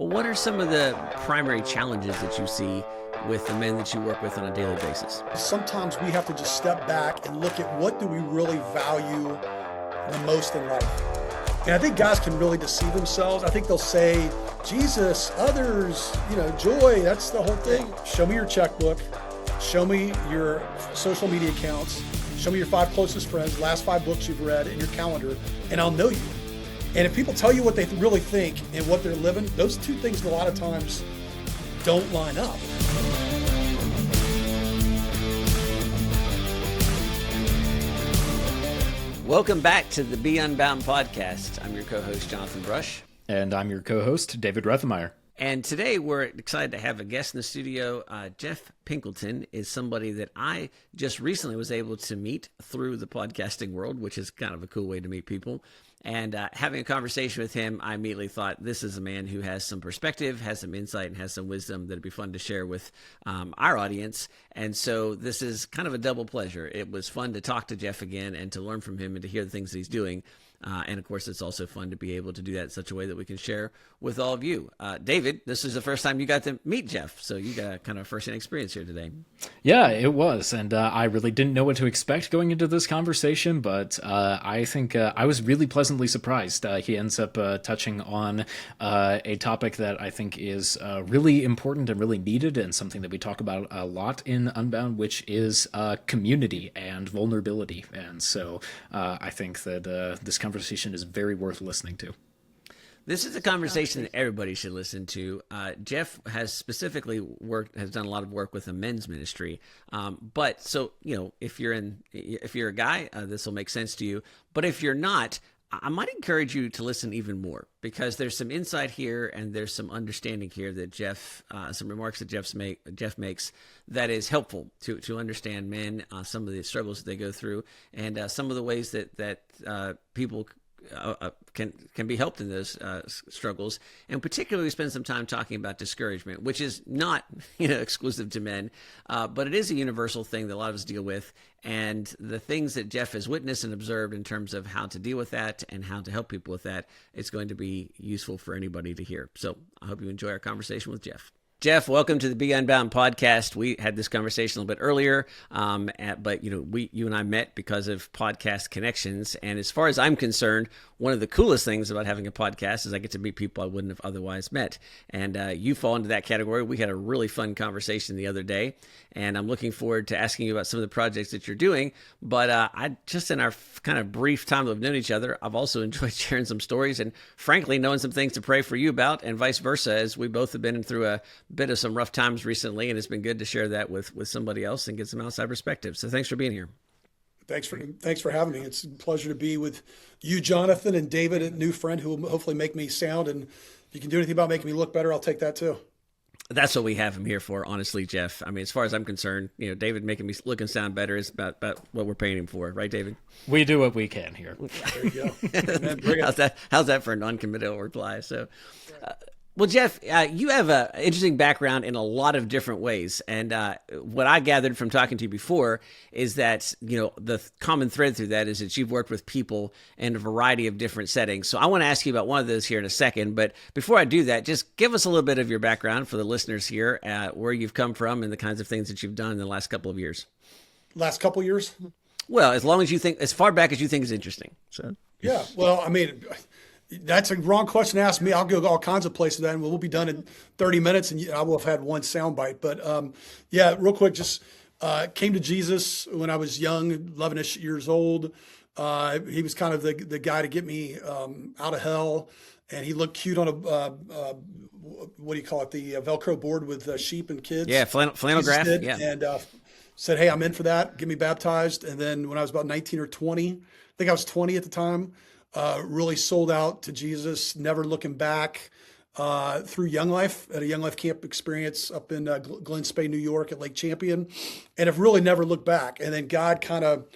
Well, what are some of the primary challenges that you see with the men that you work with on a daily basis? Sometimes we have to just step back and look at what do we really value the most in life. And I think guys can really deceive themselves. I think they'll say, Jesus, others, joy, that's the whole thing. Show me your checkbook. Show me your social media accounts. Show me your 5 closest friends, last 5 books you've read in your calendar, and I'll know you. And if people tell you what they really think and what they're living, those two things a lot of times don't line up. Welcome back to the Be Unbound podcast. I'm your co-host, Jonathan Brush. And I'm your co-host, David Rethemeyer. And today we're excited to have a guest in the studio. Jeff Pinkleton is somebody that I just recently was able to meet through the podcasting world, which is kind of a cool way to meet people. And having a conversation with him, I immediately thought this is a man who has some perspective, has some insight, and has some wisdom that'd be fun to share with our audience. And so this is kind of a double pleasure. It was fun to talk to Jeff again and to learn from him and to hear the things that he's doing. And of course, it's also fun to be able to do that in such a way that we can share with all of you. David, this is the first time you got to meet Jeff, so you got kind of first-hand experience here today. Yeah, it was, and I really didn't know what to expect going into this conversation, but I think I was really pleasantly surprised. He ends up touching on a topic that I think is really important and really needed, and something that we talk about a lot in Unbound, which is community and vulnerability. And so I think that this conversation is very worth listening to. This is a conversation that everybody should listen to. Jeff has specifically has done a lot of work with a men's ministry. But so, if you're a guy, this will make sense to you. But if you're not, I might encourage you to listen even more, because there's some insight here and there's some understanding here that some remarks that Jeff makes that is helpful to understand men, some of the struggles that they go through, and some of the ways that people can be helped in those struggles. And particularly, we spend some time talking about discouragement, which is not exclusive to men, but it is a universal thing that a lot of us deal with. And the things that Jeff has witnessed and observed in terms of how to deal with that and how to help people with that, it's going to be useful for anybody to hear. So I hope you enjoy our conversation with Jeff. Jeff, welcome to the Be Unbound podcast. We had this conversation a little bit earlier, but you and I met because of podcast connections. And as far as I'm concerned, one of the coolest things about having a podcast is I get to meet people I wouldn't have otherwise met. And you fall into that category. We had a really fun conversation the other day, and I'm looking forward to asking you about some of the projects that you're doing. But I just, in our kind of brief time that we've known each other, I've also enjoyed sharing some stories and, frankly, knowing some things to pray for you about, and vice versa, as we both have been through a bit of some rough times recently, and it's been good to share that with somebody else and get some outside perspective. So thanks for being here. Thanks for having me. It's a pleasure to be with you, Jonathan, and David, a new friend who will hopefully make me sound. And if you can do anything about making me look better, I'll take that too. That's what we have him here for, honestly, Jeff. I mean, as far as I'm concerned, David making me look and sound better is about what we're paying him for, right, David? We do what we can here. There you go. How's that for a non-committal reply? So. Well, Jeff, you have an interesting background in a lot of different ways. And what I gathered from talking to you before is that, the common thread through that is that you've worked with people in a variety of different settings. So I want to ask you about one of those here in a second. But before I do that, just give us a little bit of your background for the listeners here, where you've come from and the kinds of things that you've done in the last couple of years. Last couple of years? Well, as far back as you think is interesting. So yeah, well, I mean, that's a wrong question to ask me. I'll go all kinds of places then. We'll be done in 30 minutes and I will have had one soundbite. But real quick, just came to Jesus when I was young, 11-ish years old. He was kind of the guy to get me out of hell. And he looked cute on a, what do you call it, the Velcro board with sheep and kids. Yeah, flannel graph. Yeah. And said, hey, I'm in for that. Get me baptized. And then when I was about 19 or 20, I think I was 20 at the time, really sold out to Jesus, never looking back, through Young Life, at a Young Life camp experience up in Glen Spey, New York at Lake Champion, and have really never looked back. And then God kind of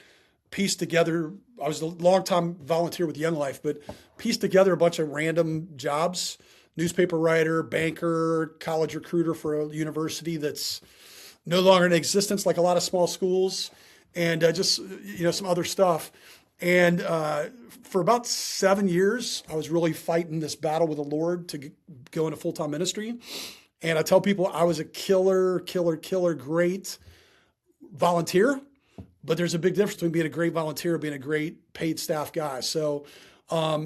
pieced together, I was a long-time volunteer with Young Life, but pieced together a bunch of random jobs, newspaper writer, banker, college recruiter for a university that's no longer in existence, like a lot of small schools, and just, some other stuff. And for about 7 years, I was really fighting this battle with the Lord to go into full-time ministry. And I tell people I was a killer, great volunteer, but there's a big difference between being a great volunteer and being a great paid staff guy. So I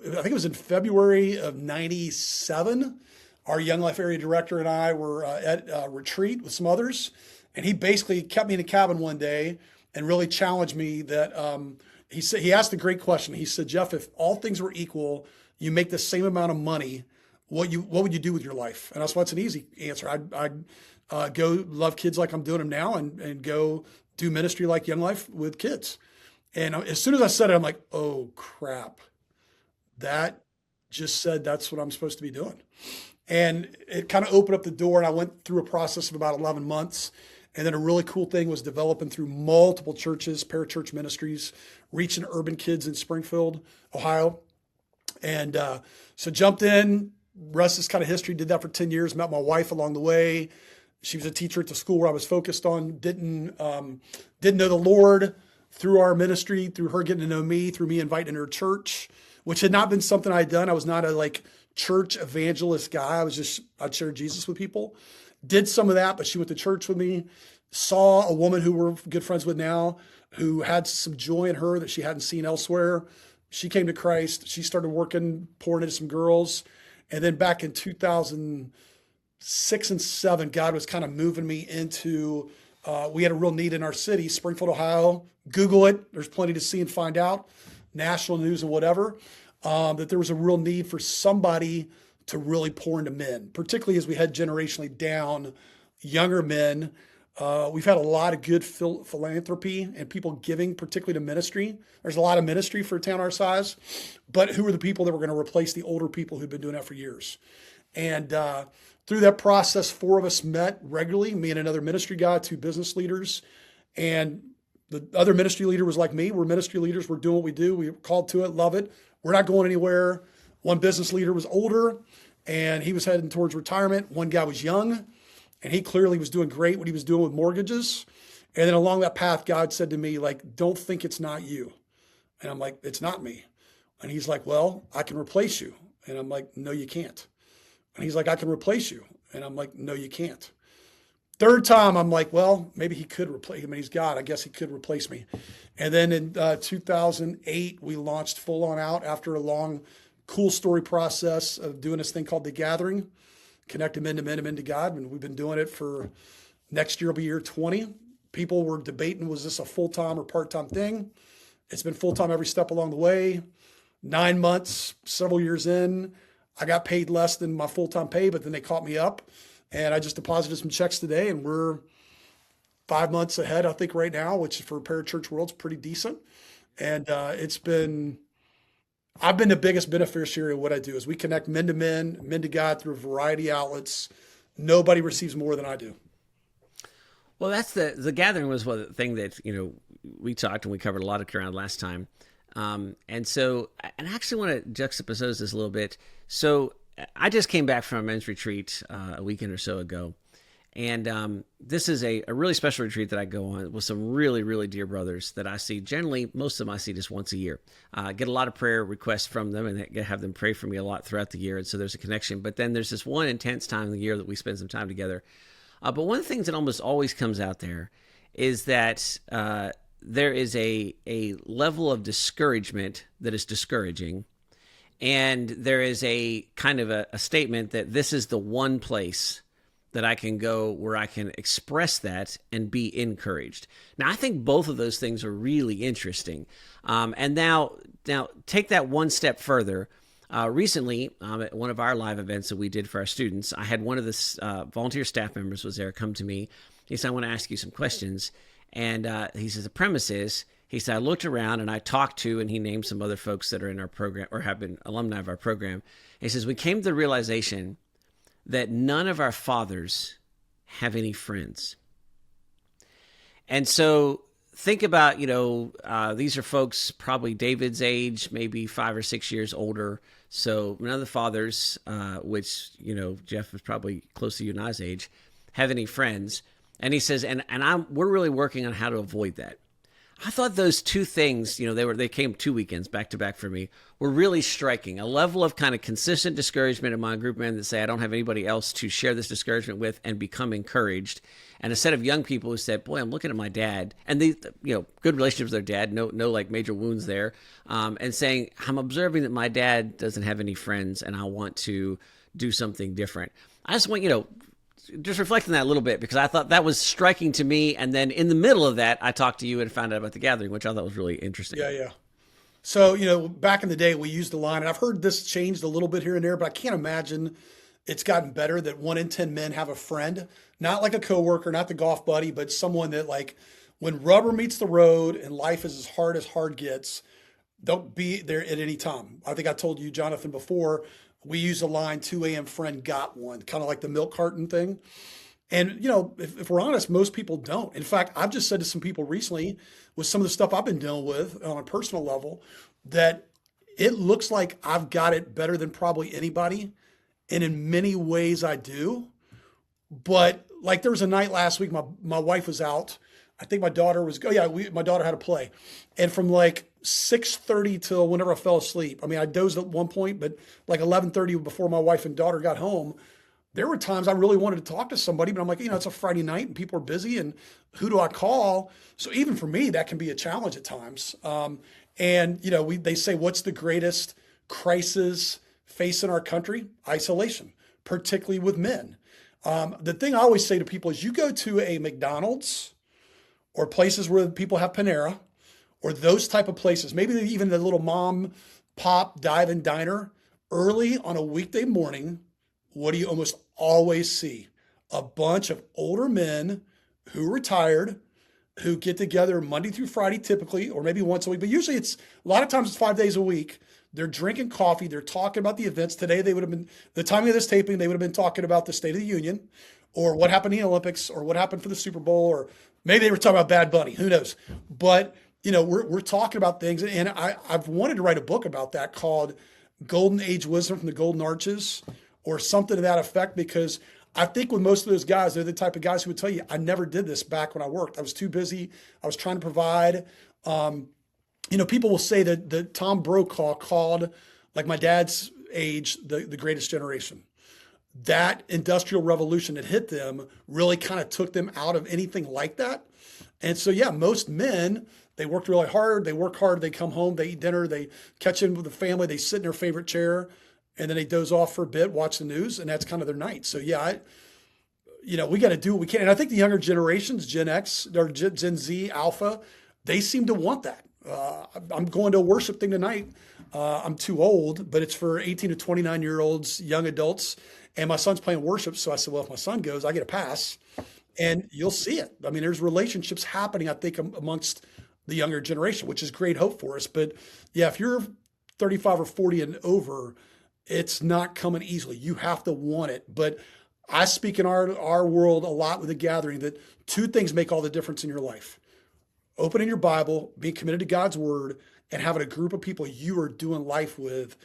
think it was in February of 97, our Young Life area director and I were at a retreat with some others. And he basically kept me in a cabin one day and really challenged me that he asked a great question. He said, Jeff, if all things were equal, you make the same amount of money, what would you do with your life? And that's what's an easy answer. I'd go love kids like I'm doing them now and go do ministry like Young Life with kids. And as soon as I said it, I'm like, oh crap, that just said that's what I'm supposed to be doing. And it kind of opened up the door, and I went through a process of about 11 months. And then a really cool thing was developing through multiple churches, parachurch ministries, reaching urban kids in Springfield, Ohio. And so jumped in, rest is kind of history, did that for 10 years, met my wife along the way. She was a teacher at the school where I was focused on, didn't know the Lord through our ministry, through her getting to know me, through me inviting her to church, which had not been something I'd done. I was not a church evangelist guy. I'd share Jesus with people. Did some of that, but she went to church with me, saw a woman who we're good friends with now, who had some joy in her that she hadn't seen elsewhere. She came to Christ. She started working, pouring into some girls. And then back in 2006 and 2007, God was kind of moving me into, we had a real need in our city, Springfield, Ohio. Google it. There's plenty to see and find out. National news and whatever. That there was a real need for somebody to really pour into men, particularly as we head generationally down, younger men. We've had a lot of good philanthropy and people giving, particularly to ministry. There's a lot of ministry for a town our size, but who are the people that were going to replace the older people who've been doing that for years? And through that process, 4 of us met regularly, me and another ministry guy, 2 business leaders. And the other ministry leader was like me. We're ministry leaders. We're doing what we do. We're called to it, love it. We're not going anywhere. One business leader was older and he was heading towards retirement. One guy was young and he clearly was doing great what he was doing with mortgages. And then along that path, God said to me, don't think it's not you. And I'm like, it's not me. And he's like, well, I can replace you. And I'm like, no, you can't. And he's like, I can replace you. And I'm like, no, you can't. Third time, I'm like, well, maybe he could replace me. He's God. I guess he could replace me. And then in 2008, we launched full on out after a long, cool story process of doing this thing called The Gathering, connecting men to men and men to God. And we've been doing it for next year will be year 20. People were debating, was this a full-time or part-time thing? It's been full-time every step along the way. 9 months, several years in, I got paid less than my full-time pay, but then they caught me up. And I just deposited some checks today, and we're 5 months ahead, I think, right now, which for parachurch world's pretty decent. And I've been the biggest beneficiary of what I do is we connect men to men, men to God through a variety of outlets. Nobody receives more than I do. Well, that's the gathering was one thing that, we talked and we covered a lot of ground last time. And so, and I actually want to juxtapose this a little bit. So I just came back from a men's retreat a weekend or so ago. And this is a really special retreat that I go on with some really, really dear brothers that I see. Generally, most of them I see just once a year. Get a lot of prayer requests from them and have them pray for me a lot throughout the year. And so there's a connection. But then there's this one intense time of the year that we spend some time together. But one of the things that almost always comes out there is that there is a level of discouragement that is discouraging. And there is a kind of a statement that this is the one place that I can go where I can express that and be encouraged. Now, I think both of those things are really interesting. And now take that one step further. Recently, at one of our live events that we did for our students, I had one of the volunteer staff members was there come to me. He said, I want to ask you some questions. And he says, the premise is, he said, I looked around and I talked to, and he named some other folks that are in our program or have been alumni of our program. He says, we came to the realization that none of our fathers have any friends. And so think about, these are folks probably David's age, maybe 5 or 6 years older. So none of the fathers, which, Jeff is probably close to you and I's age, have any friends. And he says, we're really working on how to avoid that. I thought those two things, they came 2 weekends back to back for me, were really striking. A level of kind of consistent discouragement among a group of men that say, I don't have anybody else to share this discouragement with and become encouraged. And a set of young people who said, boy, I'm looking at my dad, and they, good relationships with their dad, no like major wounds there, and saying, I'm observing that my dad doesn't have any friends and I want to do something different. I just want, just reflecting that a little bit, because I thought that was striking to me. And then in the middle of that, I talked to you and found out about the gathering, which I thought was really interesting. Yeah. So, back in the day, we used the line, and I've heard this changed a little bit here and there, but I can't imagine it's gotten better that 1 in 10 men have a friend, not like a coworker, not the golf buddy, but someone that, like, when rubber meets the road and life is as hard gets, don't be there at any time. I think I told you, Jonathan, before, we use the line 2 a.m. friend got one, kind of like the milk carton thing. And, if we're honest, most people don't. In fact, I've just said to some people recently with some of the stuff I've been dealing with on a personal level that it looks like I've got it better than probably anybody. And in many ways I do. But like there was a night last week, my wife was out. I think my daughter was, my daughter had a play. And from like 6:30 till whenever I fell asleep, I mean, I dozed at one point, but like 11:30 before my wife and daughter got home, there were times I really wanted to talk to somebody, but I'm like, it's a Friday night and people are busy and who do I call? So even for me, that can be a challenge at times. And they say, what's the greatest crisis facing our country? Isolation, particularly with men. The thing I always say to people is you go to a McDonald's or places where people have Panera or those type of places, maybe even the little mom pop dive and diner early on a weekday morning. What do you almost always see? A bunch of older men who retired, who get together Monday through Friday typically, or maybe once a week, but usually a lot of times it's 5 days a week. They're drinking coffee. They're talking about the events. Today, they would have been, the timing of this taping, they would have been talking about the State of the Union or what happened in the Olympics or what happened for the Super Bowl, or maybe they were talking about Bad Bunny. Who knows? But, we're talking about things. And I've wanted to write a book about that called Golden Age Wisdom from the Golden Arches or something to that effect, because I think with most of those guys, they're the type of guys who would tell you, I never did this back when I worked. I was too busy. I was trying to provide. People will say that Tom Brokaw called, like my dad's age, the greatest generation. That industrial revolution that hit them really kind of took them out of anything like that. And so, most men, they worked really hard. They work hard. They come home. They eat dinner. They catch in with the family. They sit in their favorite chair. And then they doze off for a bit, watch the news, and that's kind of their night. So, we got to do what we can. And I think the younger generations, Gen X or Gen Z, Alpha, they seem to want that. I'm going to a worship thing tonight. I'm too old, but it's for 18 to 29-year-olds, young adults. And my son's playing worship. So I said, well, if my son goes, I get a pass. And you'll see it. I mean, there's relationships happening, I think, amongst the younger generation, which is great hope for us. But, if you're 35 or 40 and over, it's not coming easily. You have to want it. But I speak in our world a lot with the gathering that two things make all the difference in your life. Opening your Bible, being committed to God's word, and having a group of people you are doing life with,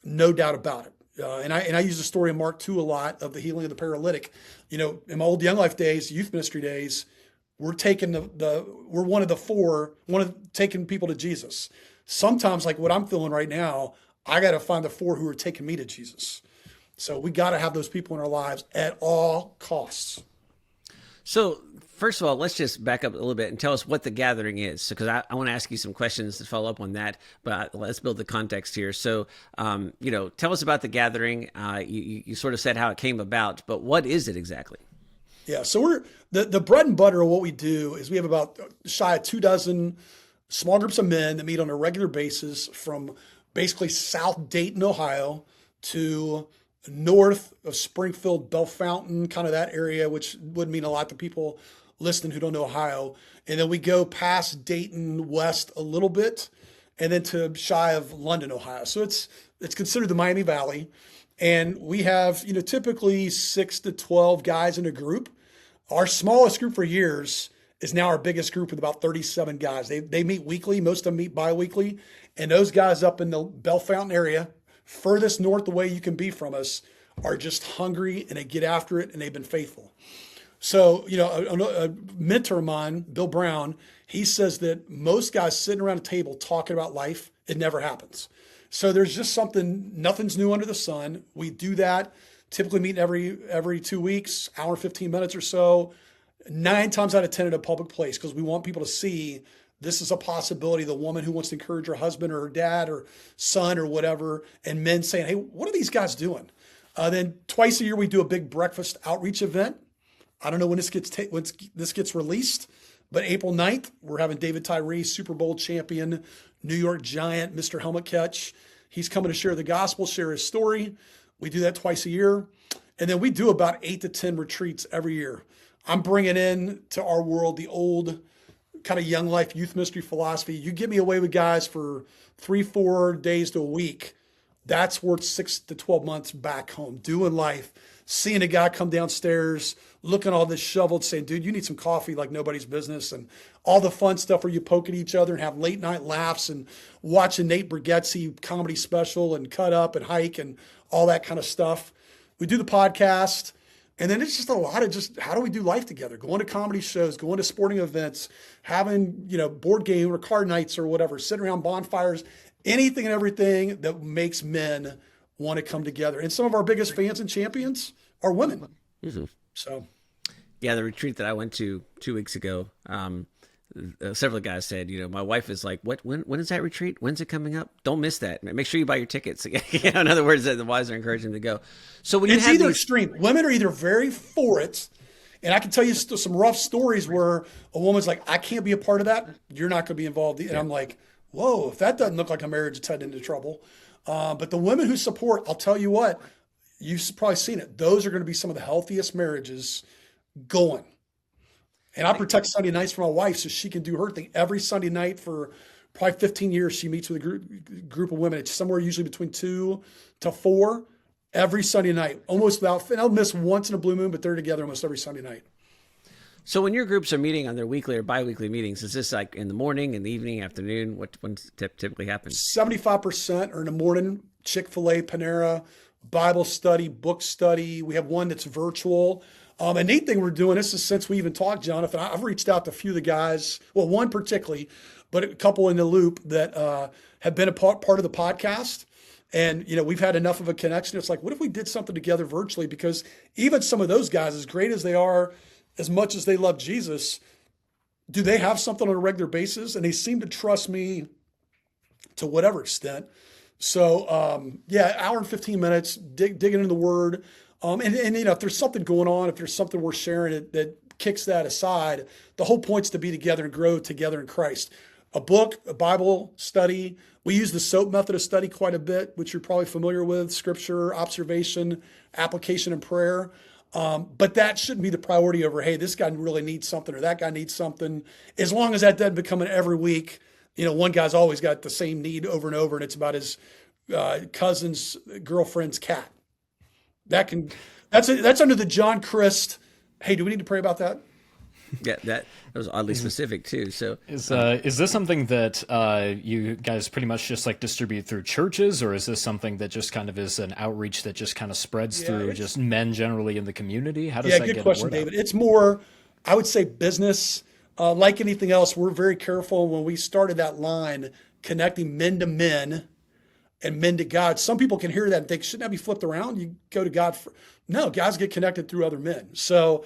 no doubt about it. And I use the story in Mark 2 a lot of the healing of the paralytic. In my old Young Life days, youth ministry days, we're taking we're one of taking people to Jesus. Sometimes, like what I'm feeling right now, I got to find the 4 who are taking me to Jesus. So we got to have those people in our lives at all costs. So first of all, let's just back up a little bit and tell us what the gathering is. Because I want to ask you some questions to follow up on that, but let's build the context here. So, tell us about the gathering. You sort of said how it came about, but what is it exactly? Yeah, so we're the bread and butter of what we do is we have about shy of 24 small groups of men that meet on a regular basis from basically South Dayton, Ohio, to north of Springfield, Bellefontaine, kind of that area, which would mean a lot to people listening who don't know Ohio. And then we go past Dayton west a little bit, and then to shy of London, Ohio. So it's considered the Miami Valley. And we have, typically 6 to 12 guys in a group. Our smallest group for years is now our biggest group with about 37 guys. They meet weekly. Most of them meet bi-weekly. And those guys up in the Bellefontaine area, furthest north away you can be from us, are just hungry and they get after it and they've been faithful. So, a mentor of mine, Bill Brown, he says that most guys sitting around a table talking about life, it never happens. So there's just nothing's new under the sun. We do that, typically meet every 2 weeks, hour and 15 minutes or so, 9 times out of 10 at a public place, because we want people to see this is a possibility. The woman who wants to encourage her husband or her dad or son or whatever, and men saying, hey, what are these guys doing? Then twice a year, we do a big breakfast outreach event. I don't know when this gets released, but April 9th, we're having David Tyree, Super Bowl champion, New York Giant, Mr. Helmet Catch. He's coming to share the gospel, share his story. We do that twice a year. And then we do about 8 to 10 retreats every year. I'm bringing in to our world the old kind of young life youth ministry philosophy. You get me away with guys for 3-4 days to a week. That's worth 6 to 12 months back home, doing life, seeing a guy come downstairs, looking all this shoveled, saying, dude, you need some coffee like nobody's business, and all the fun stuff where you poke at each other and have late night laughs and watching Nate Bargatze comedy special and cut up and hike and all that kind of stuff. We do the podcast. And then it's just a lot of just how do we do life together? Going to comedy shows, going to sporting events, having, board game or card nights or whatever, sitting around bonfires, anything and everything that makes men want to come together. And some of our biggest fans and champions are women. Mm-hmm. So, yeah, the retreat that I went to 2 weeks ago, several guys said, my wife is like, when is that retreat? When's it coming up? Don't miss that. Make sure you buy your tickets. In other words, the wives are encouraging them to go. So when it's either extreme. Women are either very for it, and I can tell you some rough stories where a woman's like, I can't be a part of that. You're not going to be involved. And I'm like, whoa, if that doesn't look like a marriage, it's heading into trouble. But the women who support, I'll tell you what, you've probably seen it. Those are going to be some of the healthiest marriages going. And I protect Sunday nights for my wife so she can do her thing. Every Sunday night for probably 15 years, she meets with a group of women. It's somewhere usually between 2 to 4 every Sunday night, almost without, and I'll miss once in a blue moon, but they're together almost every Sunday night. So when your groups are meeting on their weekly or biweekly meetings, is this like in the morning, in the evening, afternoon? When typically happens? 75% are in the morning, Chick-fil-A, Panera, Bible study, book study. We have one that's virtual. A neat thing we're doing, this is since we even talked, Jonathan, I've reached out to a few of the guys, well, one particularly, but a couple in the loop that have been a part of the podcast. And, we've had enough of a connection. It's like, what if we did something together virtually? Because even some of those guys, as great as they are, as much as they love Jesus, do they have something on a regular basis? And they seem to trust me to whatever extent. So, hour and 15 minutes, digging into the word. And if there's something going on, if there's something we're sharing that kicks that aside, the whole point's to be together and grow together in Christ. A book, a Bible study. We use the SOAP method of study quite a bit, which you're probably familiar with: scripture, observation, application, and prayer. But that shouldn't be the priority over, hey, this guy really needs something or that guy needs something. As long as that doesn't become an every week, one guy's always got the same need over and over, and it's about his cousin's girlfriend's cat. That's under the John Christ. Hey, do we need to pray about that? Yeah, that was oddly specific too. So is this something that you guys pretty much just like distribute through churches, or is this something that just kind of is an outreach that just kind of spreads through just men generally in the community? How does that get good question, word out? David. It's more, I would say, business. Like anything else, we're very careful when we started that line connecting men to men and men to God. Some people can hear that and think, shouldn't that be flipped around? You go to God for, no, guys get connected through other men. So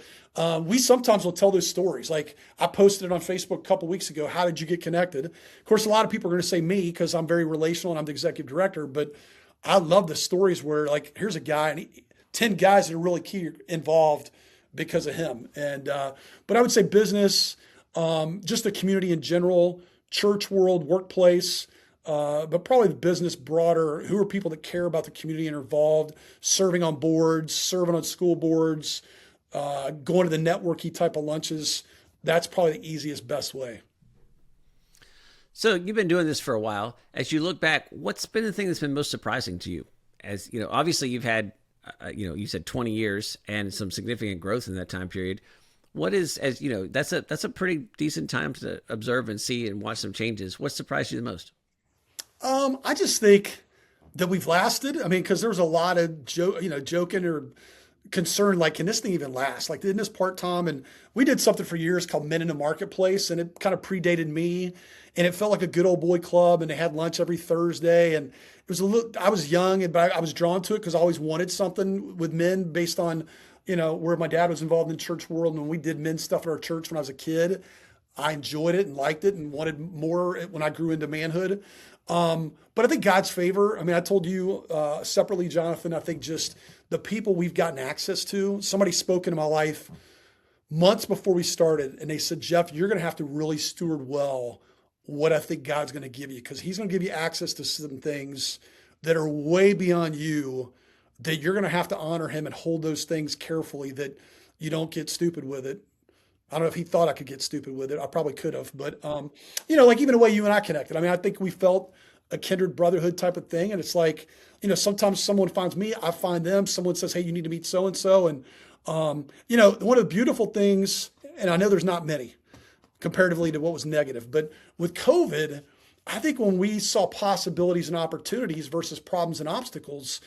we sometimes will tell those stories. Like I posted it on Facebook a couple weeks ago. How did you get connected? Of course, a lot of people are going to say me because I'm very relational and I'm the executive director, but I love the stories where like, here's a guy and 10 guys that are really key involved because of him. And, but I would say business, just the community in general, church world, workplace, but probably the business broader. Who are people that care about the community and are involved, serving on boards, serving on school boards, going to the networky type of lunches. That's probably the easiest, best way. So you've been doing this for a while. As you look back, what's been the thing that's been most surprising to you? As obviously you've had, you said 20 years and some significant growth in that time period. What is, that's a pretty decent time to observe and see and watch some changes. What surprised you the most? I just think that we've lasted. I mean, because there was a lot of joking or concerned, like, can this thing even last? Like, didn't this part-time? And we did something for years called Men in the Marketplace, and it kind of predated me. And it felt like a good old boy club, and they had lunch every Thursday. And it was I was young, but I was drawn to it because I always wanted something with men based on, where my dad was involved in the church world. And when we did men's stuff at our church when I was a kid, I enjoyed it and liked it and wanted more when I grew into manhood. But I think God's favor, I mean, I told you separately, Jonathan, I think just the people we've gotten access to, somebody spoke into my life months before we started, and they said, Jeff, you're going to have to really steward well what I think God's going to give you, because he's going to give you access to some things that are way beyond you, that you're going to have to honor him and hold those things carefully, that you don't get stupid with it. I don't know if he thought I could get stupid with it. I probably could have, but like even the way you and I connected. I mean, I think we felt a kindred brotherhood type of thing. And it's like, sometimes someone finds me, I find them, someone says, hey, you need to meet so-and-so. And, one of the beautiful things, and I know there's not many comparatively to what was negative, but with COVID, I think when we saw possibilities and opportunities versus problems and obstacles,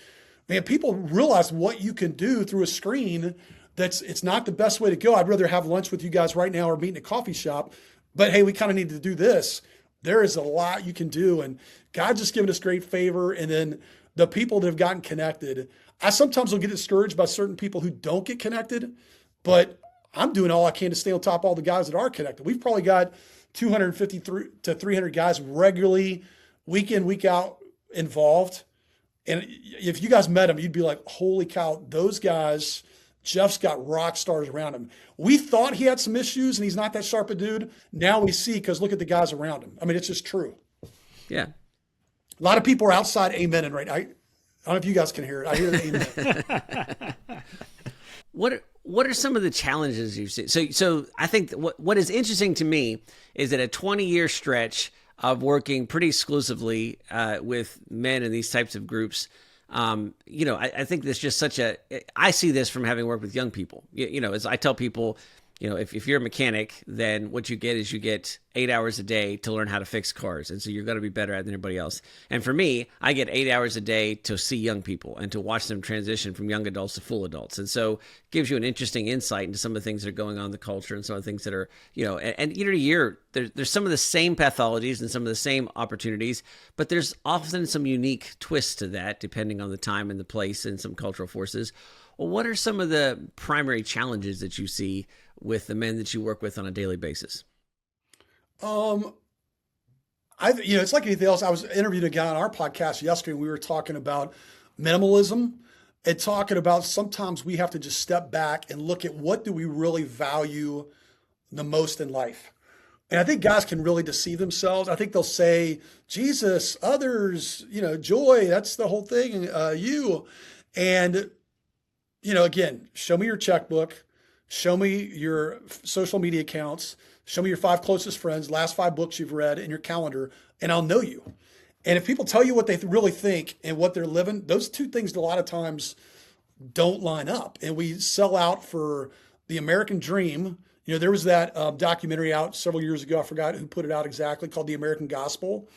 man, people realize what you can do through a screen. It's not the best way to go. I'd rather have lunch with you guys right now or meet in a coffee shop, but hey, we kind of need to do this. There is a lot you can do, and God's just given us great favor. And then the people that have gotten connected, I sometimes will get discouraged by certain people who don't get connected, but I'm doing all I can to stay on top of all the guys that are connected. We've probably got 250 to 300 guys regularly, week in, week out, involved. And if you guys met them, you'd be like, holy cow, those guys, Jeff's got rock stars around him. We thought he had some issues and he's not that sharp a dude. Now we see, because look at the guys around him. I mean, it's just true. Yeah. A lot of people are outside amening right now. I don't know if you guys can hear it. I hear the amen. What are some of the challenges you've seen? So I think what is interesting to me is that a 20-year stretch of working pretty exclusively with men in these types of groups, I think there's just I see this from having worked with young people. As I tell people, if you're a mechanic, then what you get 8 hours a day to learn how to fix cars. And so you're going to be better at it than everybody else. And for me, I get 8 hours a day to see young people and to watch them transition from young adults to full adults. And so it gives you an interesting insight into some of the things that are going on in the culture and some of the things that are, and year to year, there's some of the same pathologies and some of the same opportunities, but there's often some unique twists to that depending on the time and the place and some cultural forces. Well, what are some of the primary challenges that you see with the men that you work with on a daily basis? It's like anything else. I was interviewing a guy on our podcast yesterday, and we were talking about minimalism and talking about sometimes we have to just step back and look at what do we really value the most in life. And I think guys can really deceive themselves. I think they'll say, Jesus, others, joy, that's the whole thing, you. And, again, show me your checkbook. Show me your social media accounts. Show me your 5 closest friends, last 5 books you've read in your calendar, and I'll know you. And if people tell you what they really think and what they're living, those two things a lot of times don't line up. And we sell out for the American dream. There was that documentary out several years ago. I forgot who put it out exactly, called The American Gospel.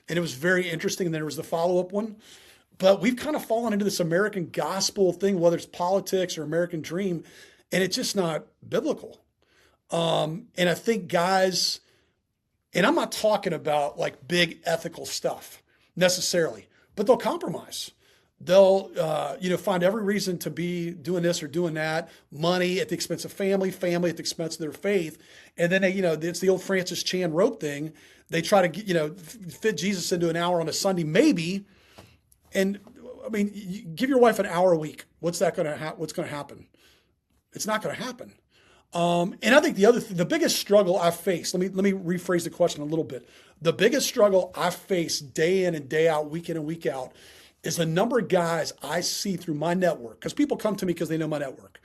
And it was very interesting. And then there was the follow-up one. But we've kind of fallen into this American gospel thing, whether it's politics or American dream, and it's just not biblical. And I think guys, and I'm not talking about like big ethical stuff necessarily, but they'll compromise. They'll, find every reason to be doing this or doing that, money at the expense of family at the expense of their faith. And then it's the old Francis Chan rope thing. They try to, fit Jesus into an hour on a Sunday, maybe. And I mean, you give your wife an hour a week. What's going to happen? It's not going to happen. And I think the biggest struggle I face, let me rephrase the question a little bit. The biggest struggle I face day in and day out, week in and week out, is the number of guys I see through my network, because people come to me because they know my network,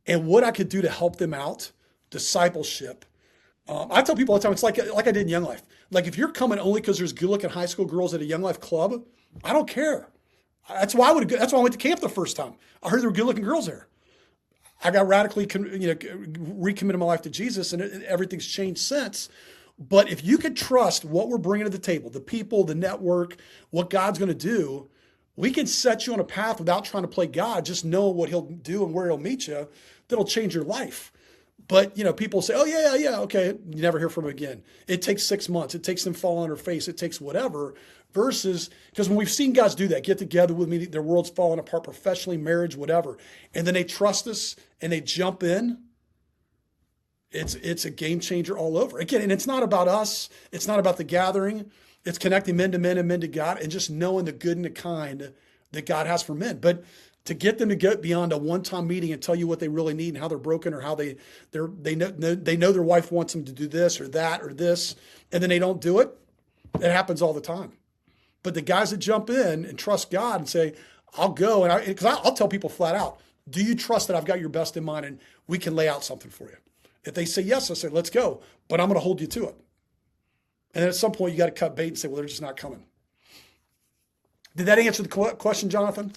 and what I could do to help them out, discipleship. I tell people all the time, it's like I did in Young Life. Like if you're coming only because there's good-looking high school girls at a Young Life club, I don't care. That's why I went to camp the first time. I heard there were good-looking girls there. I got radically, recommitted my life to Jesus, and everything's changed since. But if you could trust what we're bringing to the table, the people, the network, what God's going to do, We can set you on a path without trying to play God, just know what he'll do and where he'll meet you. That'll change your life. But, people say, oh, yeah, okay. You never hear from them again. It takes 6 months. It takes them falling on their face. It takes whatever. Versus, because when we've seen guys do that, get together with me, their world's falling apart professionally, marriage, whatever, and then they trust us and they jump in, it's a game changer all over. Again, and it's not about us. It's not about the gathering. It's connecting men to men and men to God, and just knowing the good and the kind that God has for men. But to get them to get beyond a one-time meeting and tell you what they really need and how they're broken, or how they know their wife wants them to do this or that or this, and then they don't do it, it happens all the time. But the guys that jump in and trust God and say, I'll go, and because I'll tell people flat out, do you trust that I've got your best in mind and we can lay out something for you? If they say yes, I say, let's go, but I'm going to hold you to it. And then at some point you got to cut bait and say, well, they're just not coming. Did that answer the question, Jonathan?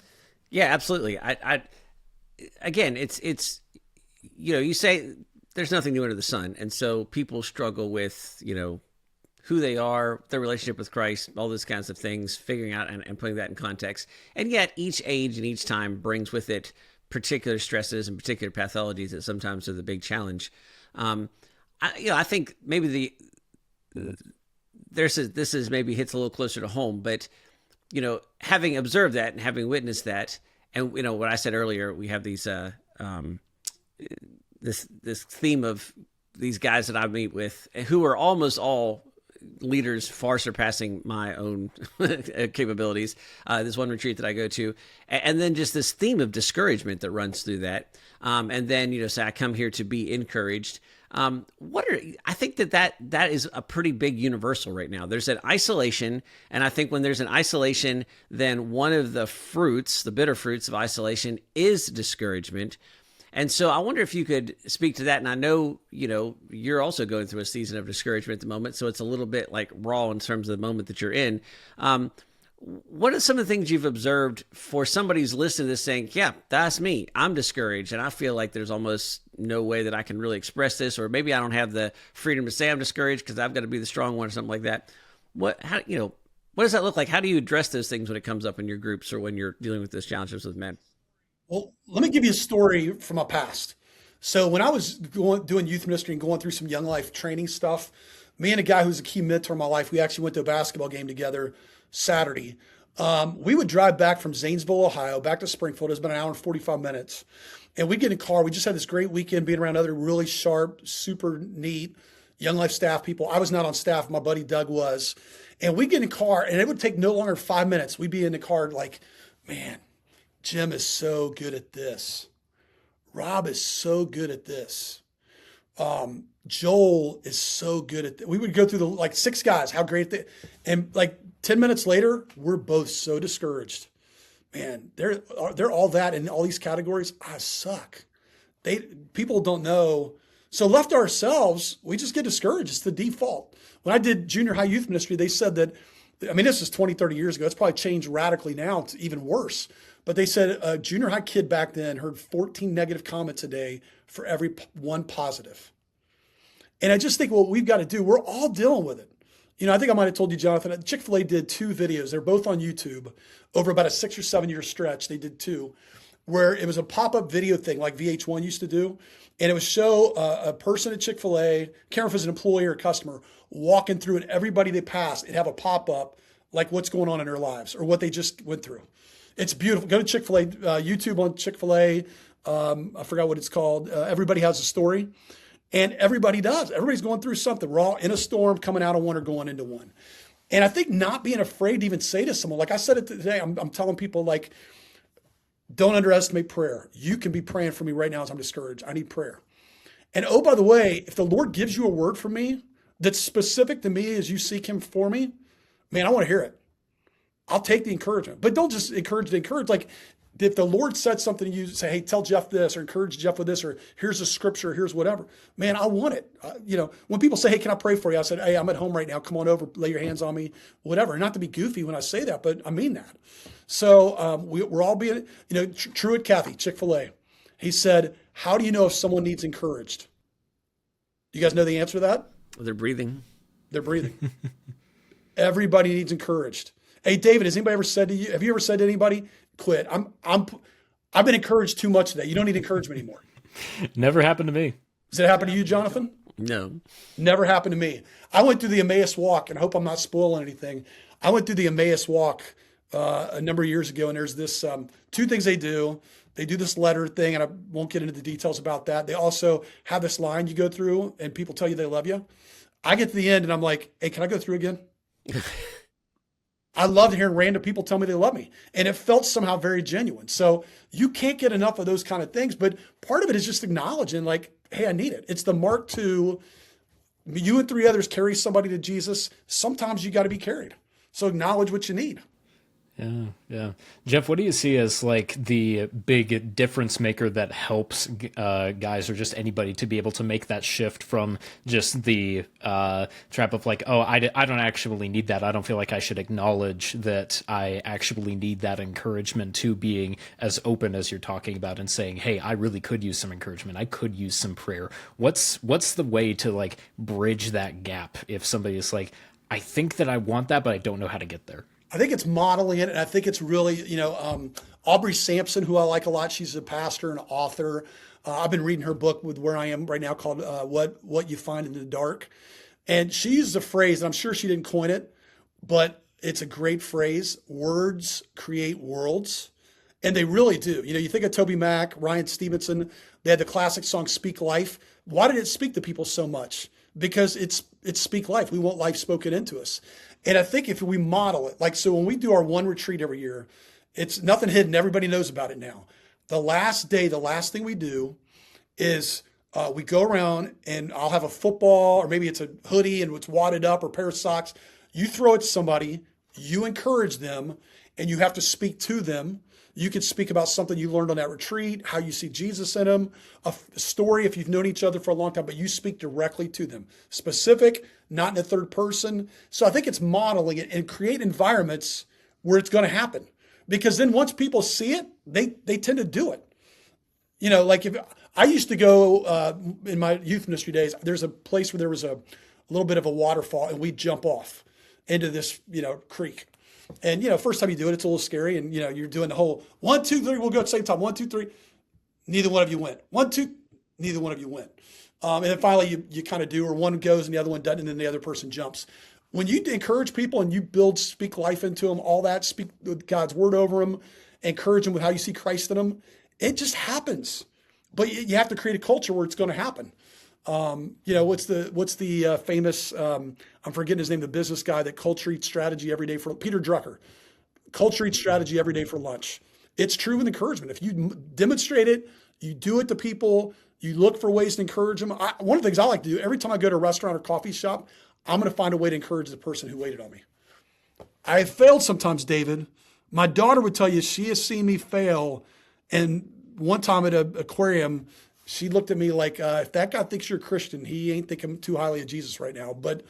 Yeah, absolutely. Again, it's you say there's nothing new under the sun, and so people struggle with who they are, their relationship with Christ, all those kinds of things, figuring out and putting that in context. And yet, each age and each time brings with it particular stresses and particular pathologies that sometimes are the big challenge. I think maybe this is maybe hits a little closer to home, but having observed that and having witnessed that, and what I said earlier, we have these this theme of these guys that I meet with who are almost all leaders far surpassing my own capabilities. This one retreat that I go to, and then just this theme of discouragement that runs through that. And then, say I come here to be encouraged. I think that is a pretty big universal right now. There's an isolation. And I think when there's an isolation, then one of the fruits, the bitter fruits of isolation, is discouragement. And so I wonder if you could speak to that. And I know, you're also going through a season of discouragement at the moment, so it's a little bit like raw in terms of the moment that you're in. What are some of the things you've observed for somebody who's listening to this saying, yeah, that's me. I'm discouraged, and I feel like there's almost no way that I can really express this, or maybe I don't have the freedom to say I'm discouraged because I've got to be the strong one or something like that. What does that look like? How do you address those things when it comes up in your groups or when you're dealing with those challenges with men? Well, let me give you a story from my past. So when I was doing youth ministry and going through some young life training stuff, me and a guy who's a key mentor in my life, we actually went to a basketball game together Saturday. We would drive back from Zanesville, Ohio, back to Springfield. It was about an hour and 45 minutes. And we'd get in a car. We just had this great weekend being around other really sharp, super neat young life staff people. I was not on staff. My buddy Doug was. And we'd get in a car, and it would take no longer than 5 minutes. We'd be in the car like, man, Jim is so good at this. Rob is so good at this. Joel is so good at that. We would go through the 6 guys, how great they, and 10 minutes later, we're both so discouraged. Man, they're all that in all these categories. I suck. People don't know. So left to ourselves, we just get discouraged. It's the default. When I did junior high youth ministry, they said that, this is 20, 30 years ago. It's probably changed radically now. It's even worse. But they said a junior high kid back then heard 14 negative comments a day for every one positive. And I just think what we've got to do, we're all dealing with it. I think I might have told you, Jonathan, Chick-fil-A did 2 videos. They're both on YouTube over about a 6 or 7 year stretch. They did 2 where it was a pop-up video thing like VH1 used to do. And it would show a person at Chick-fil-A, can't remember if it was an employee or a customer, walking through, and everybody they passed, it'd have a pop-up like what's going on in their lives or what they just went through. It's beautiful. Go to Chick-fil-A, YouTube on Chick-fil-A. I forgot what it's called. Everybody has a story. And everybody does. Everybody's going through something. We're all in a storm, coming out of one or going into one. And I think not being afraid to even say to someone, like I said it today, I'm telling people, don't underestimate prayer. You can be praying for me right now as I'm discouraged. I need prayer. And oh, by the way, if the Lord gives you a word from me that's specific to me as you seek him for me, man, I want to hear it. I'll take the encouragement. But don't just encourage to encourage. If the Lord said something to you, say, hey, tell Jeff this, or encourage Jeff with this, or here's a scripture, here's whatever. Man, I want it. When people say, hey, can I pray for you? I said, hey, I'm at home right now. Come on over, lay your hands on me, whatever. Not to be goofy when I say that, but I mean that. So we're all being, Truett Cathy, Chick-fil-A. He said, how do you know if someone needs encouraged? You guys know the answer to that? They're breathing. They're breathing. Everybody needs encouraged. Hey, David, has anybody ever said to you, have you ever said to anybody, quit? I've been encouraged too much today. You don't need encouragement anymore. Never happened to me. Does it happen to you, Jonathan? No. Never happened to me. I went through the Emmaus walk, and I hope I'm not spoiling anything. I went through the Emmaus walk a number of years ago, and there's this two things they do. They do this letter thing, and I won't get into the details about that. They also have this line you go through, and people tell you they love you. I get to the end, and I'm like, hey, can I go through again? I love hearing random people tell me they love me. And it felt somehow very genuine. So you can't get enough of those kind of things. But part of it is just acknowledging, like, hey, I need it. It's the mark to you and three others carry somebody to Jesus. Sometimes you got to be carried. So acknowledge what you need. Yeah, yeah. Jeff, what do you see as like the big difference maker that helps guys or just anybody to be able to make that shift from just the trap of like, oh, I don't actually need that. I don't feel like I should acknowledge that I actually need that encouragement, to being as open as you're talking about and saying, hey, I really could use some encouragement. I could use some prayer. What's the way to like bridge that gap if somebody is like, I think that I want that, but I don't know how to get there? I think it's modeling it, and I think it's really, Aubrey Sampson, who I like a lot. She's a pastor and author. I've been reading her book with Where I Am right now called What You Find in the Dark. And she uses a phrase, and I'm sure she didn't coin it, but it's a great phrase: words create worlds. And they really do. You think of Toby Mac, Ryan Stevenson, they had the classic song Speak Life. Why did it speak to people so much? Because it's Speak Life. We want life spoken into us. And I think if we model it, like, so when we do our one retreat every year, it's nothing hidden. Everybody knows about it now. The last day, the last thing we do is we go around, and I'll have a football, or maybe it's a hoodie and it's wadded up, or a pair of socks. You throw it to somebody, you encourage them, and you have to speak to them. You can speak about something you learned on that retreat, how you see Jesus in them, a story if you've known each other for a long time, but you speak directly to them. Specific, not in the third person. So I think it's modeling it and create environments where it's going to happen. Because then once people see it, they tend to do it. Like if I used to go in my youth ministry days, there's a place where there was a little bit of a waterfall, and we'd jump off into this, creek. And, first time you do it, it's a little scary. And, you're doing the whole 1, 2, 3, we'll go at the same time. 1, 2, 3. Neither one of you went. 1, 2, neither one of you went. And then finally you kind of do, or one goes and the other one doesn't, and then the other person jumps. When you encourage people and you speak life into them, all that, speak God's word over them, encourage them with how you see Christ in them, it just happens. But you have to create a culture where it's going to happen. What's the famous, I'm forgetting his name, the business guy that culture eats strategy every day for, Peter Drucker. Culture eats strategy every day for lunch. It's true with encouragement. If you demonstrate it, you do it to people, you look for ways to encourage them. One of the things I like to do, every time I go to a restaurant or coffee shop, I'm going to find a way to encourage the person who waited on me. I have failed sometimes, David. My daughter would tell you she has seen me fail. And one time at an aquarium, she looked at me like, if that guy thinks you're a Christian, he ain't thinking too highly of Jesus right now. But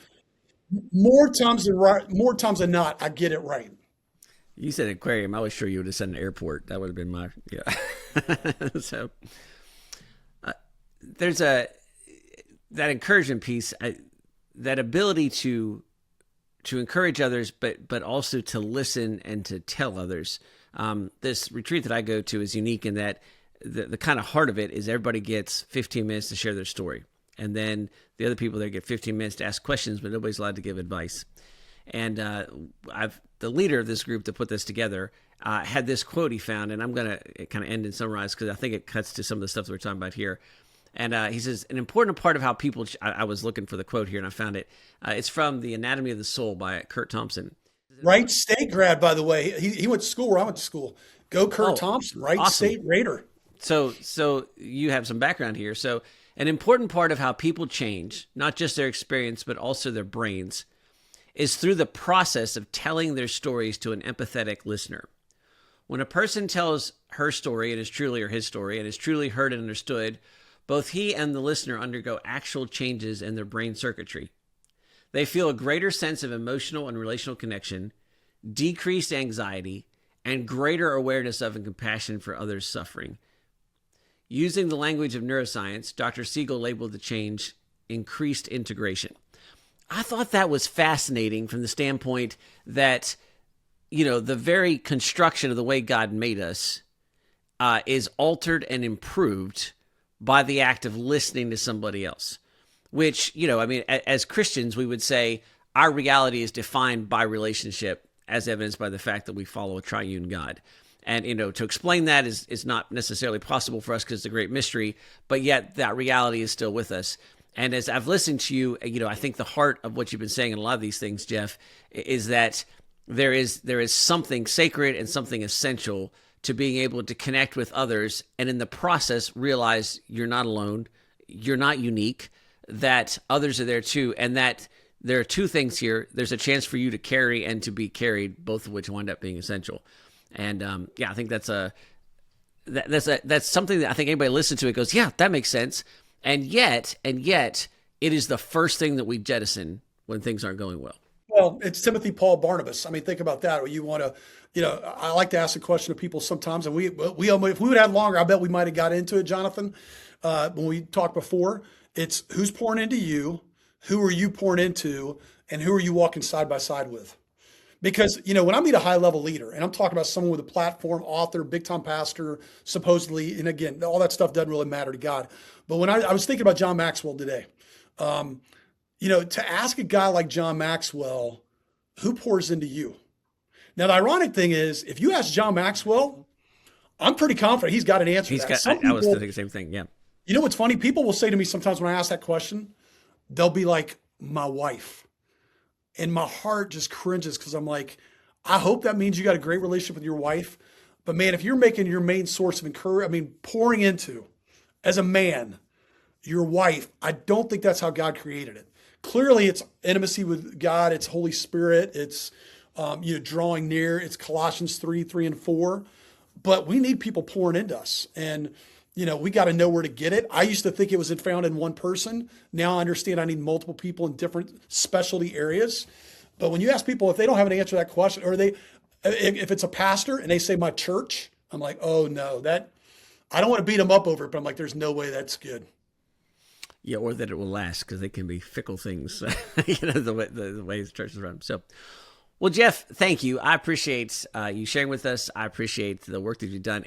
more times than not, I get it right. You said aquarium. I was sure you would have said an airport. That would have been my, yeah. So there's that encouragement piece, that ability to encourage others, but also to listen and to tell others. This retreat that I go to is unique in that the kind of heart of it is everybody gets 15 minutes to share their story. And then the other people there get 15 minutes to ask questions, but nobody's allowed to give advice. And the leader of this group that put this together had this quote he found, and I'm going to kind of end and summarize because I think it cuts to some of the stuff that we're talking about here. And he says, an important part of how people, I was looking for the quote here and I found it. It's from The Anatomy of the Soul by Kurt Thompson. Wright State grad, by the way. He went to school where I went to school. Go Kurt Thompson, Wright awesome. State Raider. So you have some background here. So an important part of how people change, not just their experience, but also their brains, is through the process of telling their stories to an empathetic listener. When a person tells her story, it is truly, or his story, and is truly heard and understood, both he and the listener undergo actual changes in their brain circuitry. They feel a greater sense of emotional and relational connection, decreased anxiety, and greater awareness of and compassion for others' suffering. Using the language of neuroscience, Dr. Siegel labeled the change increased integration. I thought that was fascinating from the standpoint that the very construction of the way God made us is altered and improved by the act of listening to somebody else. Which, as Christians, we would say our reality is defined by relationship, as evidenced by the fact that we follow a triune God. And, to explain that is not necessarily possible for us because it's a great mystery, but yet that reality is still with us. And as I've listened to you, I think the heart of what you've been saying in a lot of these things, Jeff, is that there is something sacred and something essential to being able to connect with others, and in the process realize you're not alone, you're not unique, that others are there too, and that there are two things here. There's a chance for you to carry and to be carried, both of which wind up being essential. And I think that's something that I think anybody listens to it goes, yeah, that makes sense. And yet, it is the first thing that we jettison when things aren't going well. Well, it's Timothy, Paul, Barnabas. I mean, think about that. You want to, I like to ask the question to people sometimes, and if we would have longer, I bet we might have got into it, Jonathan, when we talked before. It's who's pouring into you, who are you pouring into, and who are you walking side by side with? Because, when I meet a high level leader, and I'm talking about someone with a platform, author, big time pastor, supposedly, and again, all that stuff doesn't really matter to God. But when I was thinking about John Maxwell today, to ask a guy like John Maxwell, who pours into you? Now, the ironic thing is, if you ask John Maxwell, I'm pretty confident he's got an answer to that. I was thinking the same thing, yeah. You know what's funny? People will say to me sometimes when I ask that question, they'll be like, my wife. And my heart just cringes because I'm like, I hope that means you got a great relationship with your wife. But man, if you're making your main source of encouragement, pouring into, as a man, your wife, I don't think that's how God created it. Clearly, it's intimacy with God. It's Holy Spirit. It's drawing near. It's Colossians 3 and 4. But we need people pouring into us. And, we got to know where to get it. I used to think it was found in one person. Now I understand I need multiple people in different specialty areas. But when you ask people if they don't have an answer to that question, or if it's a pastor and they say my church, I'm like, oh no, I don't want to beat them up over it, but I'm like, there's no way that's good. Yeah, or that it will last, because they can be fickle things, the way the churches run. So, well, Jeff, thank you. I appreciate you sharing with us. I appreciate the work that you've done.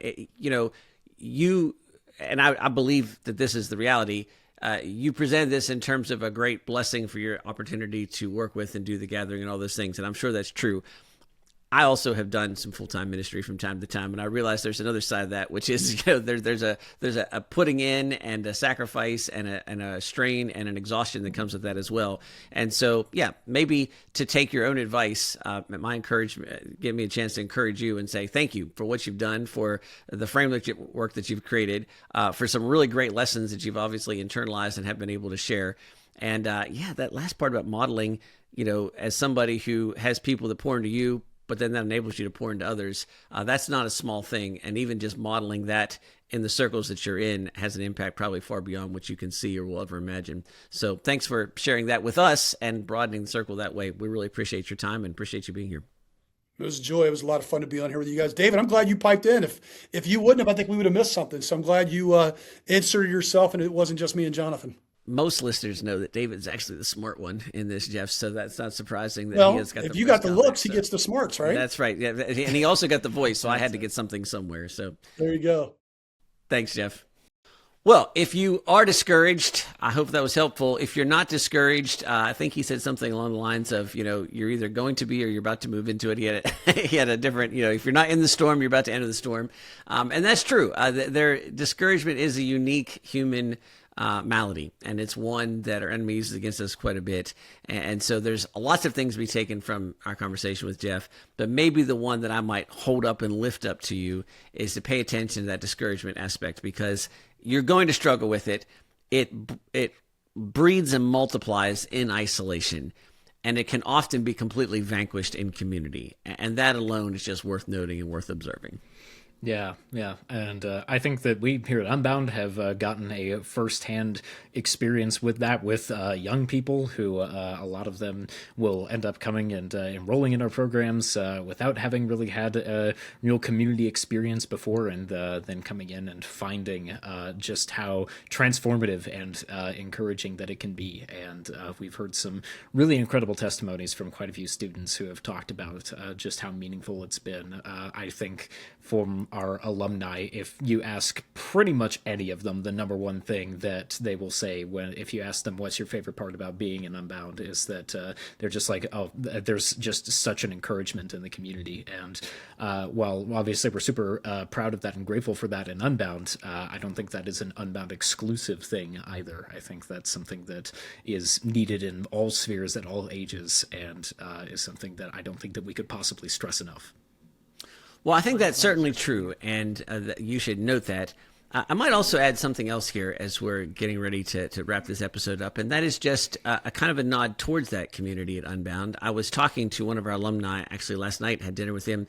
I believe that this is the reality. You present this in terms of a great blessing for your opportunity to work with and do the gathering and all those things, and I'm sure that's true. I also have done some full-time ministry from time to time, and I realize there's another side of that, which is there's a putting in and a sacrifice and a strain and an exhaustion that comes with that as well. And so, maybe to take your own advice, my encouragement, give me a chance to encourage you and say thank you for what you've done, for the framework that you've created, for some really great lessons that you've obviously internalized and have been able to share. And that last part about modeling, as somebody who has people that pour into you, but then that enables you to pour into others. That's not a small thing. And even just modeling that in the circles that you're in has an impact probably far beyond what you can see or will ever imagine. So thanks for sharing that with us and broadening the circle that way. We really appreciate your time and appreciate you being here. It was a joy. It was a lot of fun to be on here with you guys. David, I'm glad you piped in. If you wouldn't have, I think we would have missed something. So I'm glad you inserted yourself and it wasn't just me and Jonathan. Most listeners know that David's actually the smart one in this, Jeff, so that's not surprising that he has got if you got the looks, he gets the smarts, right? That's right. Yeah, and he also got the voice, so I had to get something somewhere. So there you go. Thanks, Jeff. Well, if you are discouraged, I hope that was helpful. If you're not discouraged, I think he said something along the lines of, you're either going to be or you're about to move into it. He had a different, if you're not in the storm, you're about to enter the storm. And that's true. Discouragement is a unique human malady, and it's one that our enemy uses against us quite a bit. And so there's lots of things to be taken from our conversation with Jeff, but maybe the one that I might hold up and lift up to you is to pay attention to that discouragement aspect, because you're going to struggle with it. It breeds and multiplies in isolation, and it can often be completely vanquished in community. And that alone is just worth noting and worth observing. Yeah, and I think that we here at Unbound have gotten a firsthand experience with that with young people who a lot of them will end up coming and enrolling in our programs without having really had a real community experience before, and then coming in and finding just how transformative and encouraging that it can be. And we've heard some really incredible testimonies from quite a few students who have talked about just how meaningful it's been. I think from our alumni, if you ask pretty much any of them, the number one thing that they will say when if you ask them what's your favorite part about being in Unbound is that they're just like, oh, there's just such an encouragement in the community. And while obviously we're super proud of that and grateful for that in Unbound, I don't think that is an Unbound exclusive thing either. I think that's something that is needed in all spheres at all ages, and is something that I don't think that we could possibly stress enough. Well, I think that's certainly true, and you should note that. I might also add something else here as we're getting ready to wrap this episode up, and that is just a kind of a nod towards that community at Unbound. I was talking to one of our alumni actually last night, had dinner with him,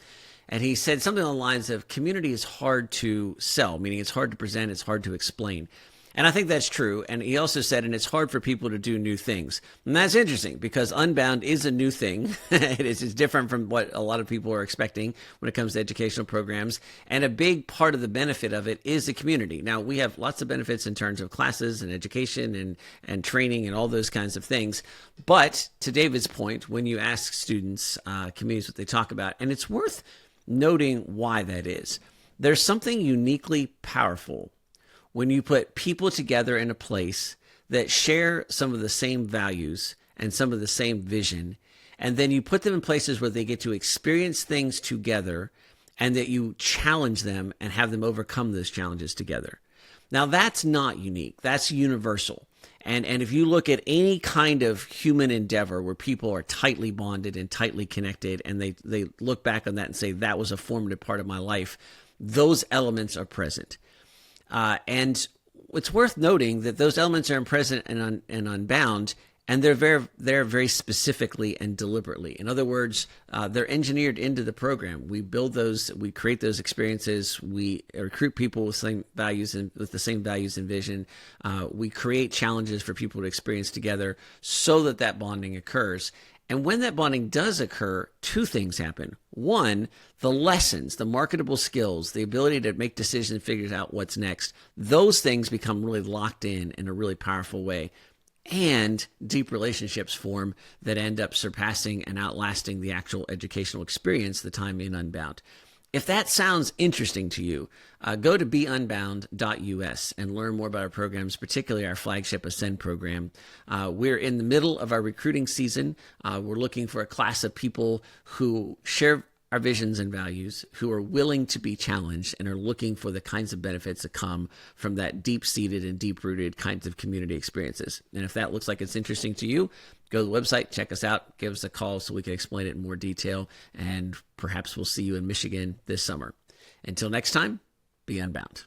and he said something along the lines of community is hard to sell, meaning it's hard to present, it's hard to explain. And I think that's true. And he also said, and it's hard for people to do new things. And that's interesting because Unbound is a new thing. It's different from what a lot of people are expecting when it comes to educational programs. And a big part of the benefit of it is the community. Now, we have lots of benefits in terms of classes and education and training and all those kinds of things. But to David's point, when you ask students, communities, what they talk about, and it's worth noting why that is. There's something uniquely powerful when you put people together in a place that share some of the same values and some of the same vision, and then you put them in places where they get to experience things together and that you challenge them and have them overcome those challenges together. Now, that's not unique. That's universal. And if you look at any kind of human endeavor where people are tightly bonded and tightly connected, and they look back on that and say, that was a formative part of my life, those elements are present. And it's worth noting that those elements are present and Unbound, and they're very specifically and deliberately. In other words, they're engineered into the program. We build those, we create those experiences, we recruit people with same values and with the same values and vision. We create challenges for people to experience together so that bonding occurs. And when that bonding does occur, two things happen. One, the lessons, the marketable skills, the ability to make decisions, figure out what's next, those things become really locked in a really powerful way. And deep relationships form that end up surpassing and outlasting the actual educational experience, the time in Unbound. If that sounds interesting to you, go to beunbound.us and learn more about our programs, particularly our flagship Ascend program. We're in the middle of our recruiting season. We're looking for a class of people who share our visions and values, who are willing to be challenged and are looking for the kinds of benefits that come from that deep-seated and deep-rooted kinds of community experiences. And if that looks like it's interesting to you, go to the website, check us out, give us a call so we can explain it in more detail, and perhaps we'll see you in Michigan this summer. Until next time, be Unbound.